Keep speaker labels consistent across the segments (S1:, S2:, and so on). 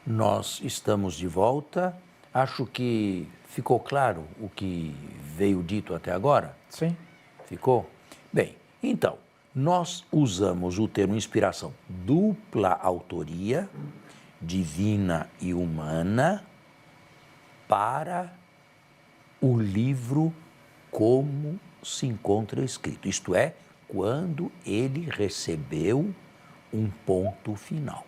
S1: Nós estamos de volta. Acho que ficou claro o que veio dito até agora?
S2: Sim.
S1: Ficou? Bem, então, nós usamos o termo inspiração dupla autoria, divina e humana, para o livro como se encontra escrito. Isto é, quando ele recebeu um ponto final.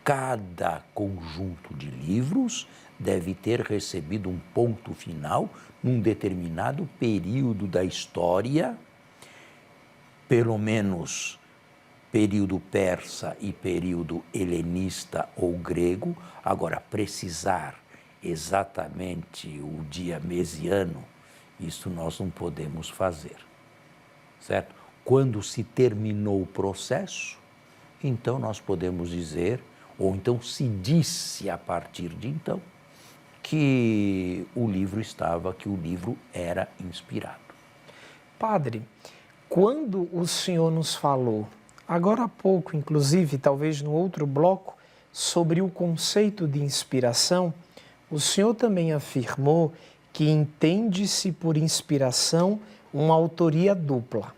S1: Cada conjunto de livros deve ter recebido um ponto final num determinado período da história, pelo menos período persa e período helenista ou grego. Agora, precisar exatamente o dia, mês e ano, isso nós não podemos fazer, certo? Quando se terminou o processo, então nós podemos dizer, ou então se disse a partir de então, que o livro era inspirado.
S2: Padre, quando o senhor nos falou, agora há pouco, inclusive, talvez no outro bloco, sobre o conceito de inspiração, o senhor também afirmou que entende-se por inspiração uma autoria dupla.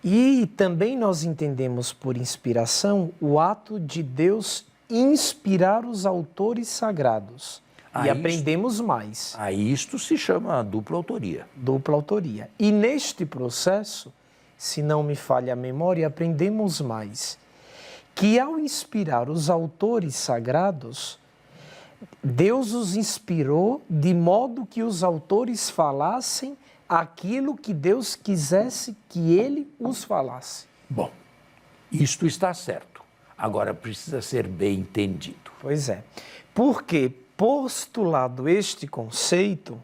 S2: E também nós entendemos por inspiração o ato de Deus inspirar os autores sagrados. E aprendemos mais.
S1: A isto se chama dupla autoria.
S2: Dupla autoria. E neste processo, se não me falha a memória, aprendemos mais. Que ao inspirar os autores sagrados, Deus os inspirou de modo que os autores falassem aquilo que Deus quisesse que ele os falasse.
S1: Bom, isto está certo. Agora precisa ser bem entendido.
S2: Pois é. Porque, postulado este conceito,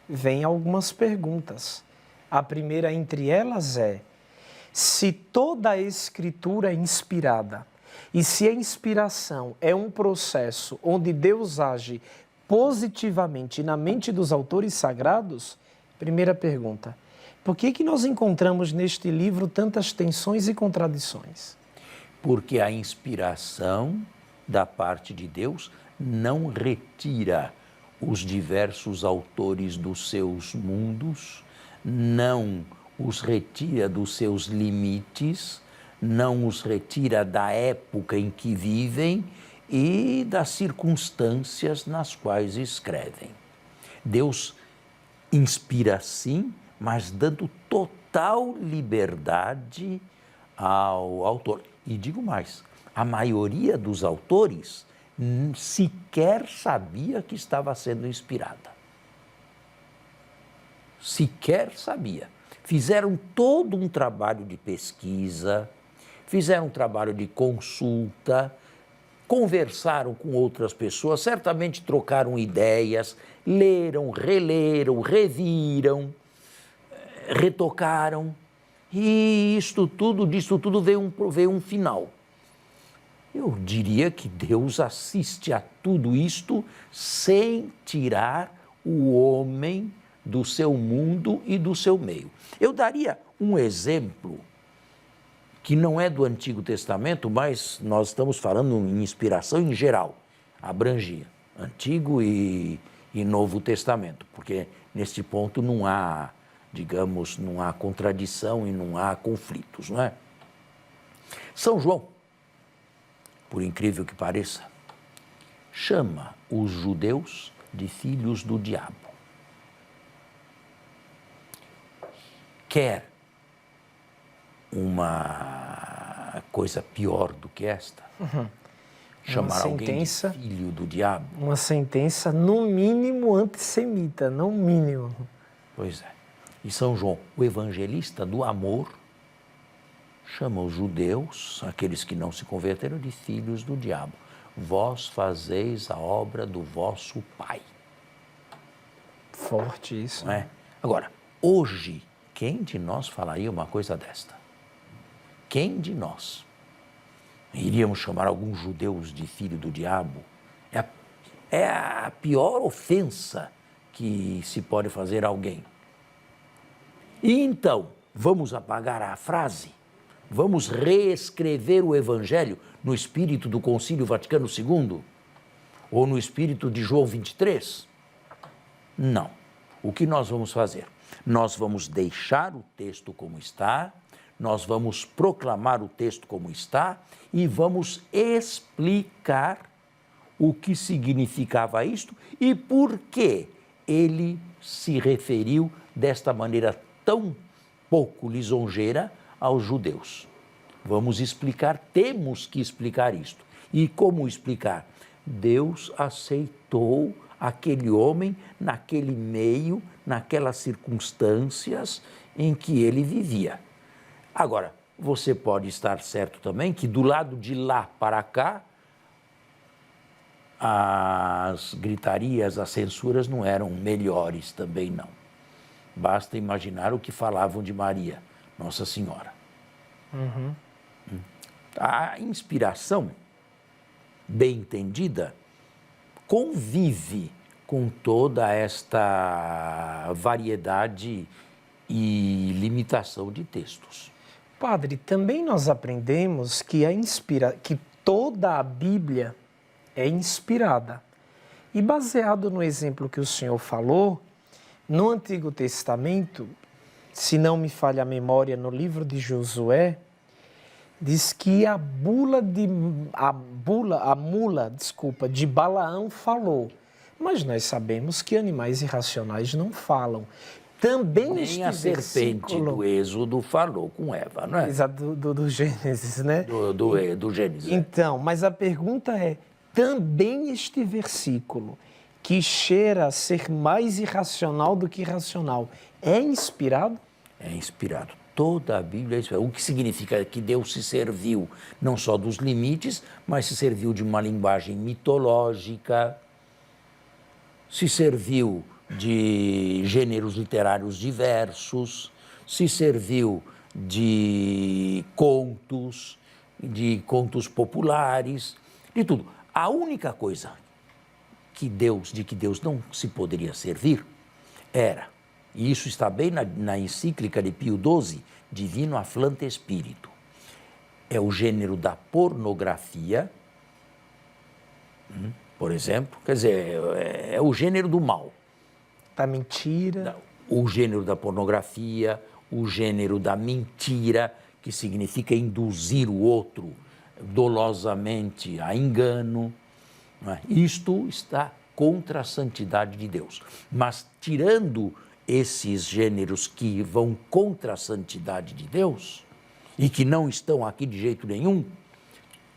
S2: vem algumas perguntas. A primeira entre elas é: se toda a escritura é inspirada e se a inspiração é um processo onde Deus age positivamente na mente dos autores sagrados, primeira pergunta, por que nós encontramos neste livro tantas tensões e contradições?
S1: Porque a inspiração da parte de Deus não retira os diversos autores dos seus mundos, não os retira dos seus limites, não os retira da época em que vivem e das circunstâncias nas quais escrevem. Deus inspira sim, mas dando total liberdade ao autor. E digo mais, a maioria dos autores sequer sabia que estava sendo inspirada. Sequer sabia. Fizeram todo um trabalho de pesquisa, fizeram um trabalho de consulta, conversaram com outras pessoas, certamente trocaram ideias, leram, releram, reviram, retocaram, e disso tudo veio um final. Eu diria que Deus assiste a tudo isto sem tirar o homem do seu mundo e do seu meio. Eu daria um exemplo que não é do Antigo Testamento, mas nós estamos falando em inspiração em geral, abrangia Antigo e Novo Testamento, porque neste ponto não há, digamos, não há contradição e não há conflitos, não é? São João, por incrível que pareça, chama os judeus de filhos do diabo. Quer uma coisa pior do que esta? Chamar alguém de filho do diabo?
S2: Uma sentença, no mínimo, antissemita, no mínimo.
S1: Pois é. E São João, o evangelista do amor, chama os judeus, aqueles que não se converteram, de filhos do diabo. Vós fazeis a obra do vosso pai.
S2: Forte isso.
S1: Não é? Agora, hoje, quem de nós falaria uma coisa desta? Quem de nós iríamos chamar alguns judeus de filho do diabo? É a pior ofensa que se pode fazer a alguém. E então, vamos apagar a frase? Vamos reescrever o Evangelho no espírito do Concílio Vaticano II? Ou no espírito de João 23? Não. O que nós vamos fazer? Nós vamos deixar o texto como está, nós vamos proclamar o texto como está e vamos explicar o que significava isto e por que ele se referiu desta maneira tão pouco lisonjeira aos judeus. Vamos explicar, temos que explicar isto. E como explicar? Deus aceitou aquele homem naquele meio, naquelas circunstâncias em que ele vivia. Agora, você pode estar certo também que do lado de lá para cá, as gritarias, as censuras não eram melhores também não. Basta imaginar o que falavam de Maria, Nossa Senhora. A inspiração, bem entendida, convive com toda esta variedade e limitação de textos.
S2: Padre, também nós aprendemos que que toda a Bíblia é inspirada. E baseado no exemplo que o senhor falou, no Antigo Testamento, se não me falha a memória, no livro de Josué, diz que a mula de Balaão falou. Mas nós sabemos que animais irracionais não falam. Também
S1: nem a serpente do Êxodo falou com Eva, não é?
S2: Exato, do Gênesis, né?
S1: Do Gênesis.
S2: Então, mas a pergunta é, também este versículo, que cheira a ser mais irracional do que racional, é inspirado?
S1: É inspirado. Toda a Bíblia é inspirada. O que significa que Deus se serviu não só dos limites, mas se serviu de uma linguagem mitológica, se serviu de gêneros literários diversos, se serviu de contos populares, de tudo. A única coisa de que Deus não se poderia servir era, e isso está bem na encíclica de Pio XII, Divino Afflante Spiritu, é o gênero da pornografia, por exemplo, quer dizer, é o gênero do mal.
S2: Da mentira.
S1: O gênero da pornografia, o gênero da mentira, que significa induzir o outro dolosamente a engano. Não é? Isto está contra a santidade de Deus. Mas tirando esses gêneros que vão contra a santidade de Deus e que não estão aqui de jeito nenhum,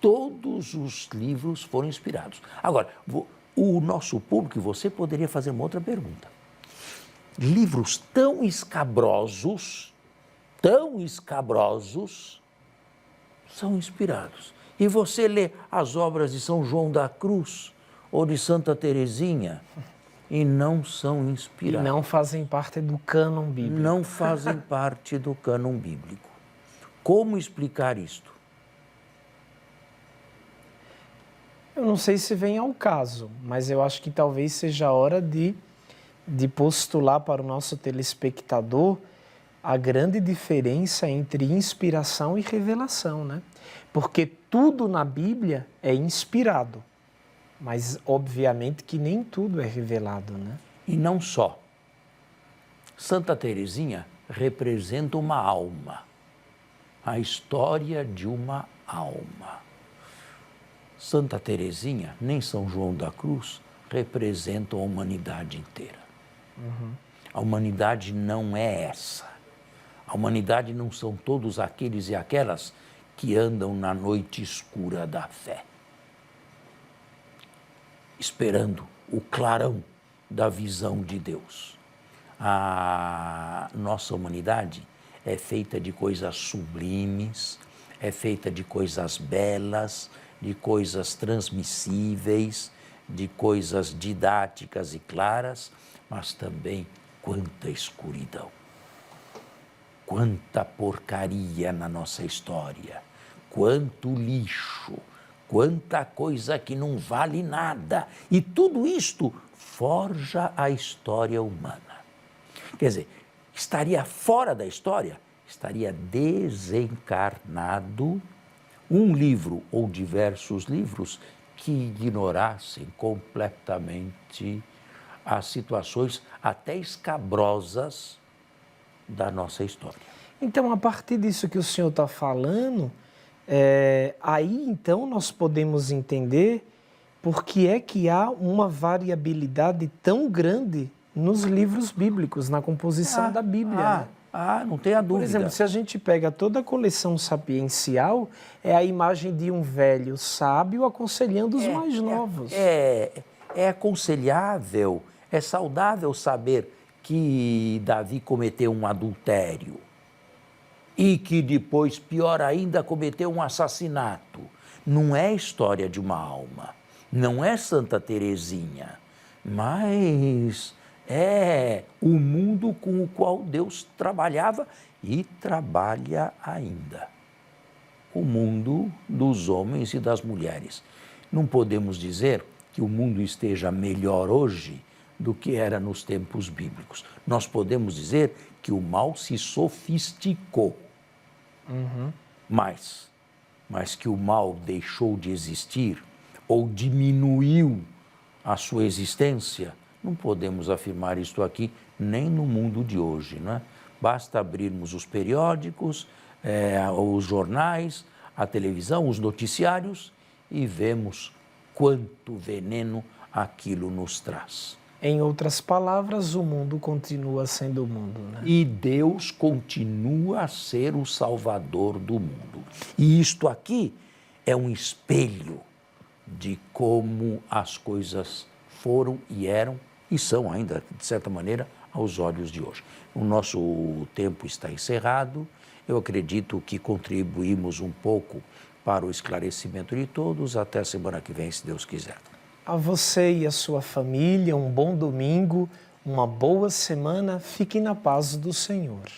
S1: todos os livros foram inspirados. Agora, o nosso público, você poderia fazer uma outra pergunta. Livros tão escabrosos, são inspirados. E você lê as obras de São João da Cruz ou de Santa Teresinha e não são inspirados.
S2: E não fazem parte do cânon bíblico.
S1: Não fazem parte do cânon bíblico. Como explicar isto?
S2: Eu não sei se vem ao caso, mas eu acho que talvez seja a hora de postular para o nosso telespectador a grande diferença entre inspiração e revelação, né? Porque tudo na Bíblia é inspirado, mas obviamente que nem tudo é revelado, né?
S1: E não só. Santa Teresinha representa uma alma, a história de uma alma. Santa Teresinha, nem São João da Cruz, representam a humanidade inteira. A humanidade não é essa. A humanidade não são todos aqueles e aquelas que andam na noite escura da fé, esperando o clarão da visão de Deus. A nossa humanidade é feita de coisas sublimes, é feita de coisas belas, de coisas transmissíveis, de coisas didáticas e claras, mas também quanta escuridão, quanta porcaria na nossa história, quanto lixo, quanta coisa que não vale nada. E tudo isto forja a história humana. Quer dizer, estaria fora da história, estaria desencarnado um livro ou diversos livros que ignorassem completamente as situações até escabrosas da nossa história.
S2: Então, a partir disso que o senhor está falando, aí então nós podemos entender por que é que há uma variabilidade tão grande nos livros bíblicos, na composição da Bíblia. Né?
S1: Não tenha dúvida.
S2: Por exemplo, se a gente pega toda a coleção sapiencial, é a imagem de um velho sábio aconselhando os mais novos.
S1: É aconselhável, é saudável saber que Davi cometeu um adultério e que depois, pior ainda, cometeu um assassinato. Não é história de uma alma, não é Santa Teresinha, mas é o mundo com o qual Deus trabalhava e trabalha ainda. O mundo dos homens e das mulheres. Não podemos dizer que o mundo esteja melhor hoje do que era nos tempos bíblicos. Nós podemos dizer que o mal se sofisticou. Mas que o mal deixou de existir ou diminuiu a sua existência, não podemos afirmar isto aqui nem no mundo de hoje, não é? Basta abrirmos os periódicos, os jornais, a televisão, os noticiários e vemos quanto veneno aquilo nos traz.
S2: Em outras palavras, o mundo continua sendo o mundo, né?
S1: E Deus continua a ser o Salvador do mundo. E isto aqui é um espelho de como as coisas foram e eram e são ainda, de certa maneira, aos olhos de hoje. O nosso tempo está encerrado. Eu acredito que contribuímos um pouco para o esclarecimento de todos. Até a semana que vem, se Deus quiser.
S2: A você e a sua família, um bom domingo, uma boa semana. Fiquem na paz do Senhor.